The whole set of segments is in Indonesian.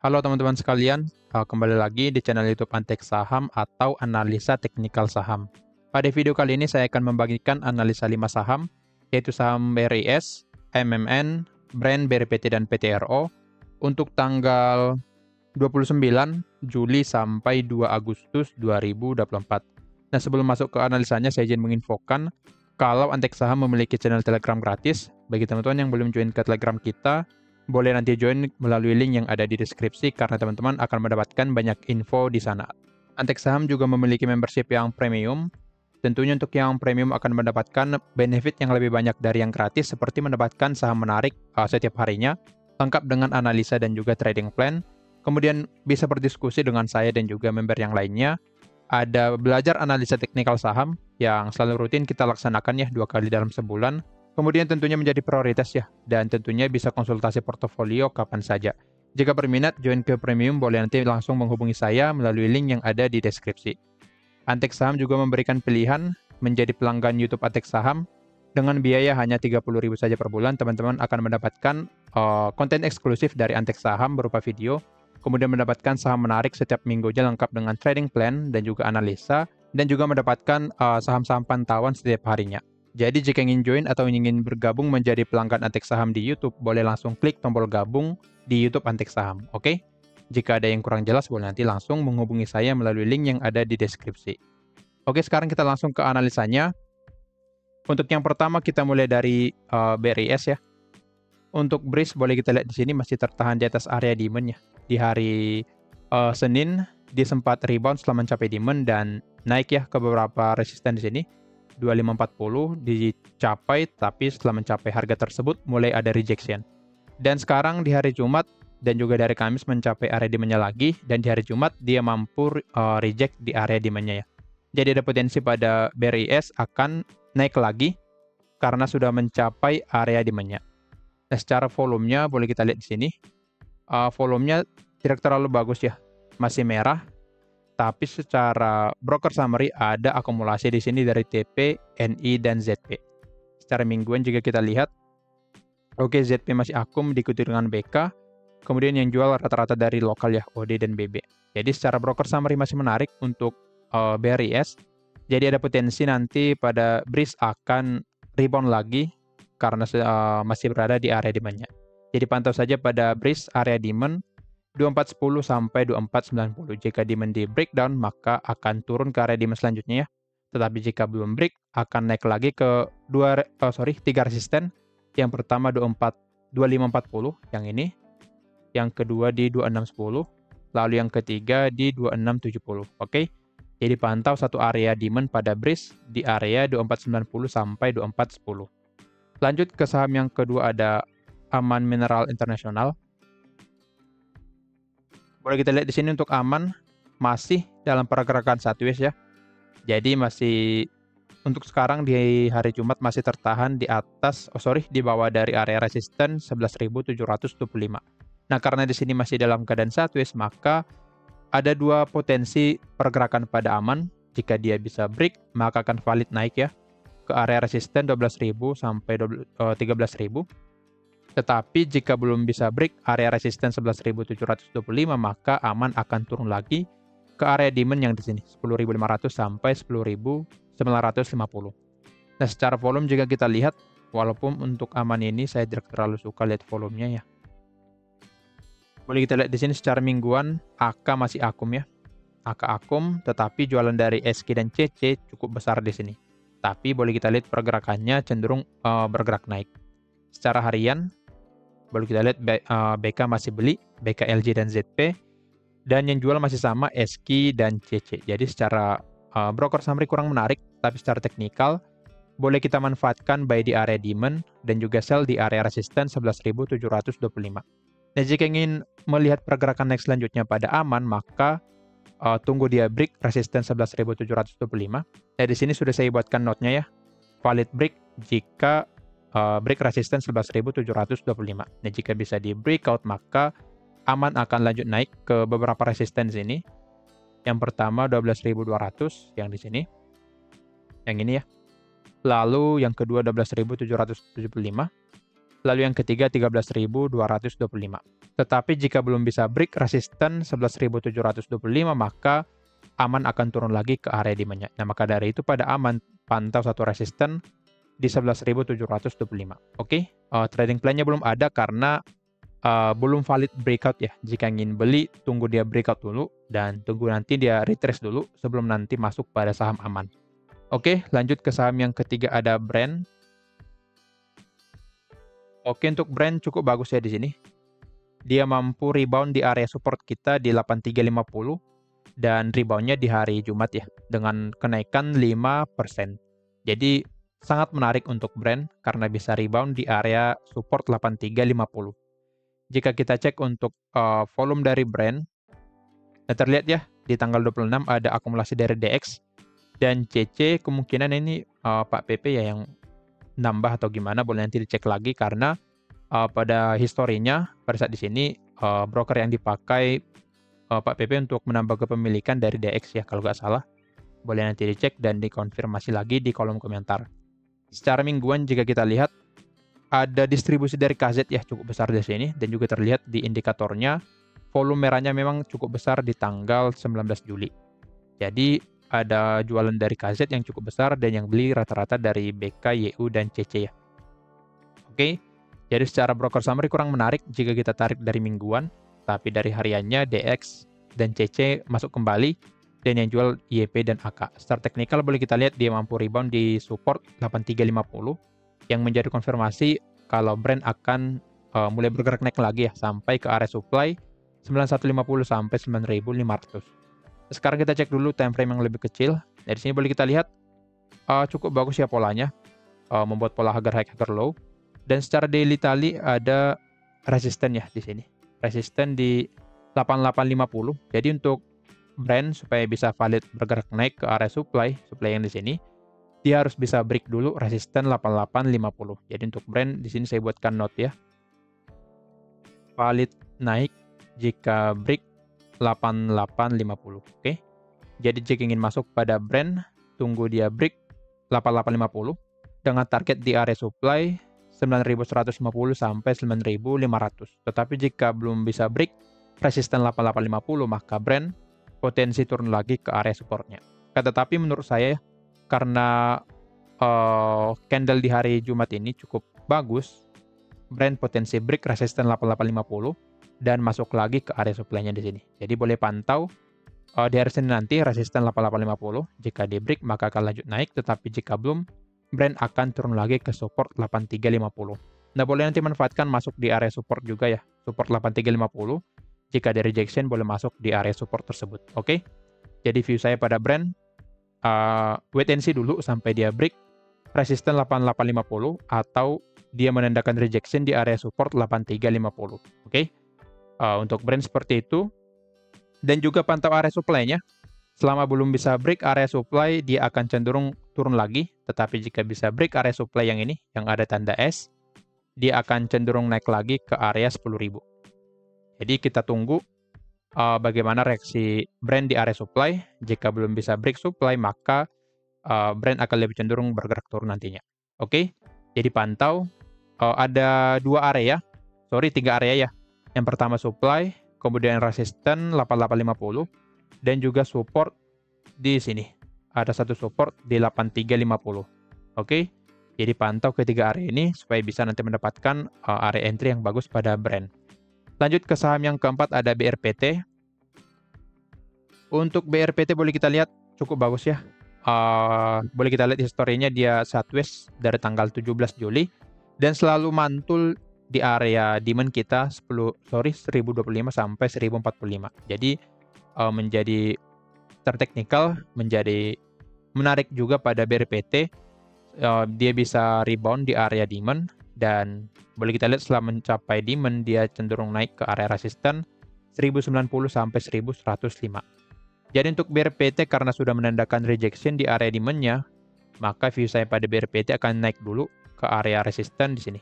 Halo teman-teman sekalian, kembali lagi di channel YouTube Antek Saham atau Analisa Teknikal Saham. Pada video kali ini saya akan membagikan analisa 5 saham, yaitu saham BRIS, MMN, Brand, BRPT, dan PTRO untuk tanggal 29 Juli sampai 2 Agustus 2024. Nah, sebelum masuk ke analisanya, saya izin menginfokan kalau Antek Saham memiliki channel Telegram gratis. Bagi teman-teman yang belum join ke Telegram kita, boleh nanti join melalui link yang ada di deskripsi karena teman-teman akan mendapatkan banyak info di sana. Antek Saham juga memiliki membership yang premium. Tentunya untuk yang premium akan mendapatkan benefit yang lebih banyak dari yang gratis seperti mendapatkan saham menarik setiap harinya, lengkap dengan analisa dan juga trading plan. Kemudian bisa berdiskusi dengan saya dan juga member yang lainnya. Ada belajar analisa teknikal saham yang selalu rutin kita laksanakan ya 2 kali dalam sebulan. Kemudian tentunya menjadi prioritas ya, dan tentunya bisa konsultasi portofolio kapan saja. Jika berminat join ke premium, boleh nanti langsung menghubungi saya melalui link yang ada di deskripsi. Antek Saham juga memberikan pilihan menjadi pelanggan YouTube Antek Saham. Dengan biaya hanya 30.000 saja per bulan, teman-teman akan mendapatkan konten eksklusif dari Antek Saham berupa video, kemudian mendapatkan saham menarik setiap minggunya lengkap dengan trading plan dan juga analisa, dan juga mendapatkan saham-saham pantauan setiap harinya. Jadi jika ingin join atau ingin bergabung menjadi pelanggan Antek Saham di YouTube, boleh langsung klik tombol gabung di YouTube Antek Saham, oke? Jika ada yang kurang jelas, boleh nanti langsung menghubungi saya melalui link yang ada di deskripsi. Oke, sekarang kita langsung ke analisanya. Untuk yang pertama kita mulai dari BRIS ya. Untuk BRIS boleh kita lihat di sini masih tertahan di atas area demand ya. Di hari Senin dia sempat rebound setelah mencapai demand dan naik ya ke beberapa resisten di sini. 2540 dicapai, tapi setelah mencapai harga tersebut mulai ada rejection. Dan sekarang di hari Jumat dan juga di hari Kamis mencapai area demand-nya lagi, dan di hari Jumat dia mampu reject di area demand-nya ya. Jadi ada potensi pada BRIS akan naik lagi karena sudah mencapai area demand-nya. Nah, secara volumenya boleh kita lihat di sini. Volumenya tidak terlalu bagus ya, masih merah. Tapi secara broker summary ada akumulasi di sini dari TP, NI, dan ZP. Secara mingguan juga kita lihat, oke, ZP masih akum diikuti dengan BK, kemudian yang jual rata-rata dari lokal ya, OD dan BB. Jadi secara broker summary masih menarik untuk BRIS. Jadi ada potensi nanti pada BRIS akan rebound lagi karena masih berada di area demand-nya. Jadi pantau saja pada BRIS area demand 2410 sampai 2490. Jika demand di breakdown, maka akan turun ke area demand selanjutnya ya. Tetapi jika belum break, akan naik lagi ke 3 resisten. Yang pertama 2540 yang ini. Yang kedua di 2610. Lalu yang ketiga di 2670. Oke. Jadi pantau satu area demand pada BRIS di area 2490 sampai 2410. Lanjut ke saham yang kedua ada Aman Mineral Internasional. Boleh kita lihat di sini untuk Aman masih dalam pergerakan sideways ya. Jadi masih untuk sekarang di hari Jumat masih tertahan di atas, di bawah dari area resisten 11.725. Nah, karena di sini masih dalam keadaan sideways, maka ada dua potensi pergerakan pada Aman. Jika dia bisa break, maka akan valid naik ya ke area resisten 12.000 sampai 13.000. Tetapi jika belum bisa break area resisten 11.725, maka Aman akan turun lagi ke area demand yang di sini 10.500 sampai 10.950. Nah, secara volume jika kita lihat, walaupun untuk Aman ini saya tidak terlalu suka lihat volumenya ya. Boleh kita lihat di sini secara mingguan AK masih akum ya. AK akum, tetapi jualan dari SK dan CC cukup besar di sini. Tapi boleh kita lihat pergerakannya cenderung bergerak naik. Secara harian boleh kita lihat BK masih beli, BK, LJ, dan ZP. Dan yang jual masih sama, SK dan CC. Jadi secara broker summary kurang menarik, tapi secara teknikal boleh kita manfaatkan buy di area demand dan juga sell di area resisten 11.725. Nah, jika ingin melihat pergerakan naik selanjutnya pada Aman, maka tunggu dia break resisten 11.725. Nah, di sini sudah saya buatkan note-nya ya. Valid break jika break resisten 11.725. Nah, jika bisa di breakout, maka Aman akan lanjut naik ke beberapa resisten di sini. Yang pertama 12.200 yang di sini. Yang ini ya. Lalu yang kedua 12.775. Lalu yang ketiga 13.225. Tetapi jika belum bisa break resisten 11.725, maka aman akan turun lagi ke area demand-nya. Nah, maka dari itu pada aman pantau satu resisten di 11.725. Oke, trading plan-nya belum ada karena belum valid breakout ya. Jika ingin beli, tunggu dia breakout dulu dan tunggu nanti dia retrace dulu sebelum nanti masuk pada saham aman. Oke, lanjut ke saham yang ketiga ada Brand. Oke, untuk Brand cukup bagus ya di sini. Dia mampu rebound di area support kita di 8350 dan reboundnya di hari Jumat ya dengan kenaikan 5%. Jadi sangat menarik untuk Brand karena bisa rebound di area support 8350. Jika kita cek untuk volume dari Brand, terlihat ya di tanggal 26 ada akumulasi dari DX dan CC, kemungkinan ini Pak PP ya yang nambah atau gimana, boleh nanti dicek lagi karena pada historinya pada saat di sini broker yang dipakai Pak PP untuk menambah kepemilikan dari DX ya kalau nggak salah. Boleh nanti dicek dan dikonfirmasi lagi di kolom komentar. Secara mingguan jika kita lihat ada distribusi dari KZ ya cukup besar di sini dan juga terlihat di indikatornya volume merahnya memang cukup besar di tanggal 19 Juli. Jadi ada jualan dari KZ yang cukup besar dan yang beli rata-rata dari BK, YU, dan CC ya. Oke, jadi secara broker summary kurang menarik jika kita tarik dari mingguan, tapi dari hariannya DX dan CC masuk kembali dan yang jual YP dan AK. Secara teknikal boleh kita lihat dia mampu rebound di support 8350 yang menjadi konfirmasi kalau Brand akan mulai bergerak naik lagi ya sampai ke area supply 9150 sampai 9500. Sekarang kita cek dulu time frame yang lebih kecil. Dari sini boleh kita lihat cukup bagus ya polanya, membuat pola agar high agar low. Dan secara daily tali ada resisten ya di sini. Resisten di 8850. Jadi untuk Brand supaya bisa valid bergerak naik ke area supply yang di sini, dia harus bisa break dulu resisten 8850. Jadi untuk Brand di sini saya buatkan note ya. Valid naik jika break 8850. Oke. Jadi jika ingin masuk pada Brand, tunggu dia break 8850 dengan target di area supply 9150 sampai 9500. Tetapi jika belum bisa break resisten 8850, maka Brand potensi turun lagi ke area supportnya. Tetapi menurut saya karena candle di hari Jumat ini cukup bagus, Brand potensi break resisten 8850 dan masuk lagi ke area supply-nya di sini. Jadi boleh pantau di hari Senin nanti resisten 8850. Jika di break maka akan lanjut naik, tetapi jika belum, Brand akan turun lagi ke support 8350. Nah, boleh nanti manfaatkan masuk di area support juga ya, support 8350. Jika ada rejection boleh masuk di area support tersebut. Oke. Jadi view saya pada Brand wait and see dulu sampai dia break resisten 8850 atau dia menandakan rejection di area support 8350. Oke. Untuk Brand seperti itu. Dan juga pantau area supply-nya. Selama belum bisa break area supply, dia akan cenderung turun lagi. Tetapi jika bisa break area supply yang ini, yang ada tanda S, dia akan cenderung naik lagi ke area 10.000. Jadi kita tunggu bagaimana reaksi Brand di area supply. Jika belum bisa break supply, maka Brand akan lebih cenderung bergerak turun nantinya. Oke, jadi pantau. Ada tiga area ya. Yang pertama supply, kemudian resisten 8850, dan juga support di sini. Ada satu support di 8350. Oke, jadi pantau ketiga area ini supaya bisa nanti mendapatkan area entry yang bagus pada Brand. Lanjut ke saham yang keempat ada BRPT. Untuk BRPT boleh kita lihat cukup bagus ya. Boleh kita lihat historinya dia sideways dari tanggal 17 Juli dan selalu mantul di area demand kita 1025 sampai 1045. Jadi menjadi terteknikal, menjadi menarik juga pada BRPT. Dia bisa rebound di area demand dan boleh kita lihat setelah mencapai demand dia cenderung naik ke area resisten 1090 sampai 1105. Jadi untuk BRPT karena sudah menandakan rejection di area demand-nya, maka view saya pada BRPT akan naik dulu ke area resisten di sini.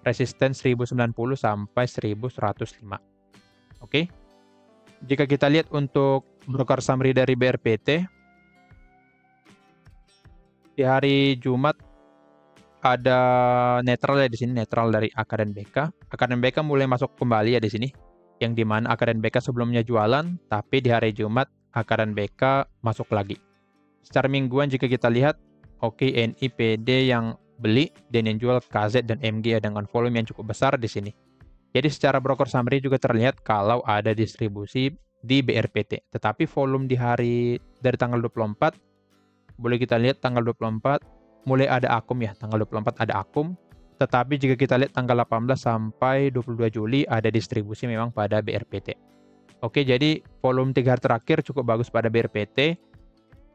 Resisten 1090 sampai 1105. Oke. Jika kita lihat untuk broker summary dari BRPT di hari Jumat ada netral ya di sini, netral dari AK dan BK. AK dan BK mulai masuk kembali ya di sini. Yang dimana AK dan BK sebelumnya jualan, tapi di hari Jumat AK dan BK masuk lagi. Secara mingguan jika kita lihat, oke, NI, PD yang beli dan yang jual KZ dan MG ya, dengan volume yang cukup besar di sini. Jadi secara broker summary juga terlihat kalau ada distribusi di BRPT. Tetapi volume di hari dari tanggal 24, boleh kita lihat tanggal 24 mulai ada akum ya, tanggal 24 ada akum. Tetapi jika kita lihat tanggal 18 sampai 22 Juli ada distribusi memang pada BRPT. Oke, jadi volume 3 hari terakhir cukup bagus pada BRPT.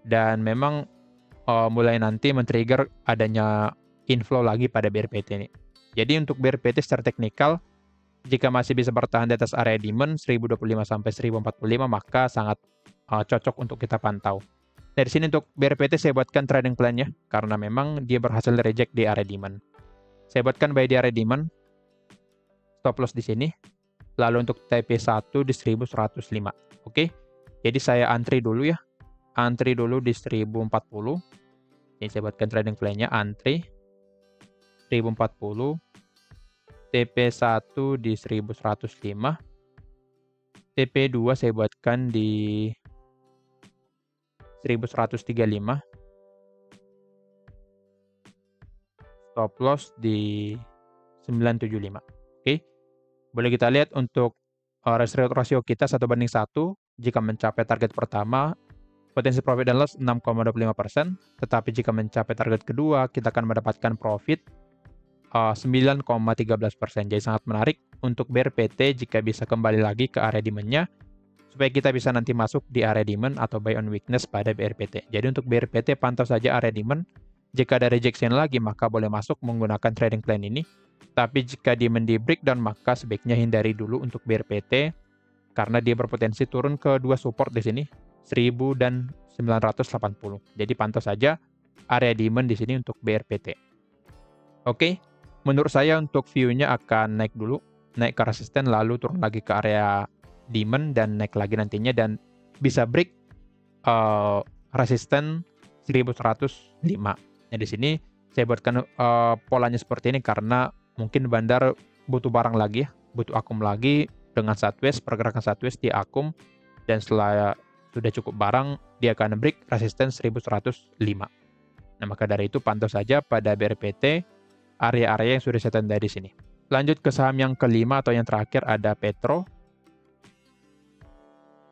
Dan memang mulai nanti men-trigger adanya inflow lagi pada BRPT ini. Jadi untuk BRPT secara teknikal, jika masih bisa bertahan di atas area demand 1025 sampai 1045, maka sangat cocok untuk kita pantau. Dari sini untuk BRPT saya buatkan trading plan-nya, karena memang dia berhasil reject di area demand. Saya buatkan buy di area demand, stop loss di sini, lalu untuk TP1 di 1105. Oke, jadi saya antri dulu ya. Antri dulu di 1040. Ini saya buatkan trading plan-nya, antri 1040. TP1 di 1105. TP2 saya buatkan di 1135. Stop loss di 975. Oke. Boleh kita lihat untuk rasio kita 1:1. Jika mencapai target pertama, potensi profit dan loss 6,25%, tetapi jika mencapai target kedua, kita akan mendapatkan profit 9,13%. Jadi sangat menarik untuk BRPT jika bisa kembali lagi ke area demand-nya, supaya kita bisa nanti masuk di area demand atau buy on weakness pada BRPT. Jadi untuk BRPT pantau saja area demand. Jika ada rejection lagi, maka boleh masuk menggunakan trading plan ini. Tapi jika demand di breakdown, maka sebaiknya hindari dulu untuk BRPT, karena dia berpotensi turun ke dua support di sini, 1000 dan 980. Jadi pantau saja area demand di sini untuk BRPT. Oke, menurut saya untuk view-nya akan naik dulu, naik ke resisten lalu turun lagi ke area demand dan naik lagi nantinya, dan bisa break resisten 1105. Nah, di sini saya buatkan polanya seperti ini karena mungkin bandar butuh barang lagi ya, butuh akum lagi dengan sideways, pergerakan sideways di akum, dan setelah sudah cukup barang, dia akan break resistance 1105. Nah, maka dari itu pantau saja pada BRPT area-area yang sudah saya tanda di sini. Lanjut ke saham yang kelima atau yang terakhir, ada Petro.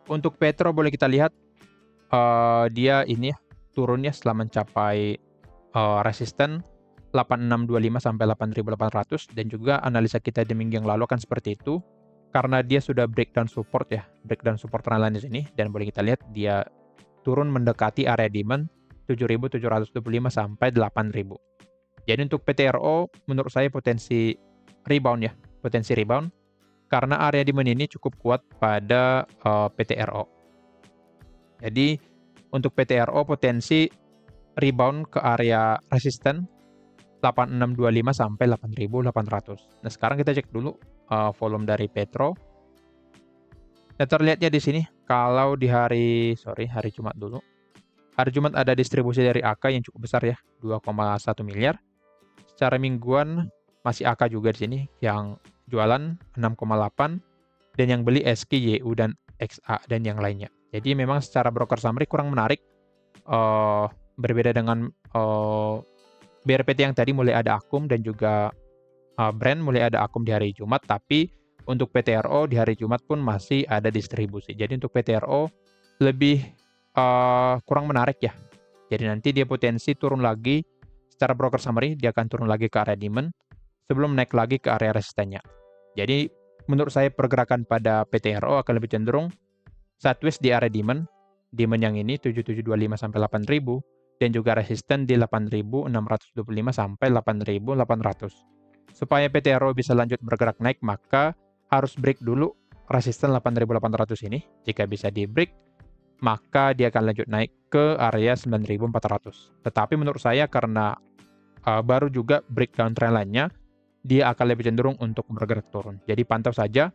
Untuk Petro boleh kita lihat dia ini turunnya setelah mencapai resisten 8625 sampai 8800, dan juga analisa kita di minggu yang lalu kan seperti itu. Karena dia sudah breakdown support ya, breakdown support trendline di sini, dan boleh kita lihat dia turun mendekati area demand 7725 sampai 8000. Jadi untuk PTRO menurut saya potensi rebound ya, potensi rebound karena area demand ini cukup kuat pada PTRO. Jadi untuk PTRO potensi rebound ke area resisten 8625 sampai 8800. Nah, sekarang kita cek dulu volume dari Petro. Nah, terlihatnya di sini kalau di hari Jumat dulu. Hari Jumat ada distribusi dari AK yang cukup besar ya, 2,1 miliar. Secara mingguan masih AK juga di sini yang jualan 6,8 dan yang beli SK, YU dan XA dan yang lainnya. Jadi memang secara broker summary kurang menarik. Berbeda dengan BRPT yang tadi mulai ada akum dan juga brand mulai ada akum di hari Jumat, tapi untuk PTRO di hari Jumat pun masih ada distribusi. Jadi untuk PTRO lebih kurang menarik ya. Jadi nanti dia potensi turun lagi, secara broker summary dia akan turun lagi ke area demand sebelum naik lagi ke area resistennya. Jadi menurut saya pergerakan pada PTRO akan lebih cenderung sideways di area demand yang ini 7725 sampai 8000, dan juga resisten di 8625 sampai 8800. Supaya PTRO bisa lanjut bergerak naik, maka harus break dulu resisten 8800 ini. Jika bisa di break, maka dia akan lanjut naik ke area 9400. Tetapi menurut saya karena baru juga breakdown trendline-nya, dia akan lebih cenderung untuk bergerak turun. Jadi pantau saja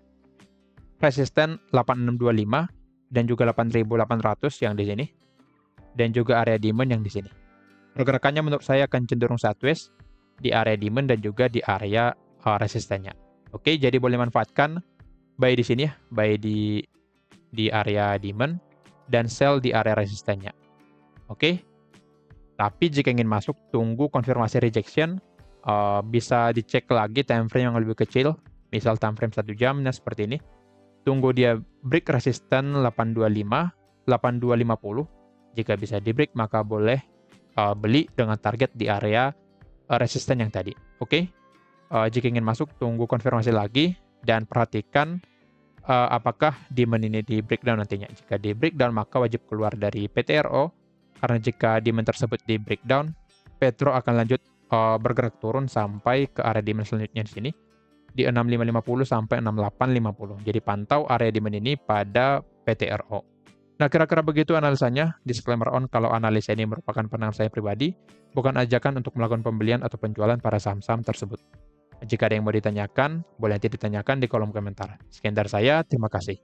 resisten 8625 dan juga 8800 yang di sini, dan juga area demand yang di sini. Pergerakannya menurut saya akan cenderung sideways di area demand dan juga di area resistennya. Oke, jadi boleh manfaatkan buy di sini ya, buy di area demand dan sell di area resistennya. Oke. Tapi jika ingin masuk, tunggu konfirmasi rejection, bisa dicek lagi time frame yang lebih kecil, misal time frame 1 jam, nah seperti ini. Tunggu dia break resisten 825, 8250. Jika bisa di break, maka boleh beli dengan target di area resisten yang tadi. Oke. Jika ingin masuk, tunggu konfirmasi lagi, dan perhatikan apakah demand ini di breakdown nantinya. Jika di breakdown, maka wajib keluar dari PTRO, karena jika demand tersebut di breakdown, Petro akan lanjut bergerak turun sampai ke area demand selanjutnya di sini, di 6550 sampai 6850. Jadi pantau area demand ini pada PTRO. Nah, kira-kira begitu analisanya. Disclaimer on, kalau analisa ini merupakan pandangan saya pribadi, bukan ajakan untuk melakukan pembelian atau penjualan pada saham-saham tersebut. Jika ada yang mau ditanyakan, boleh nanti ditanyakan di kolom komentar. Sekian dari saya, terima kasih.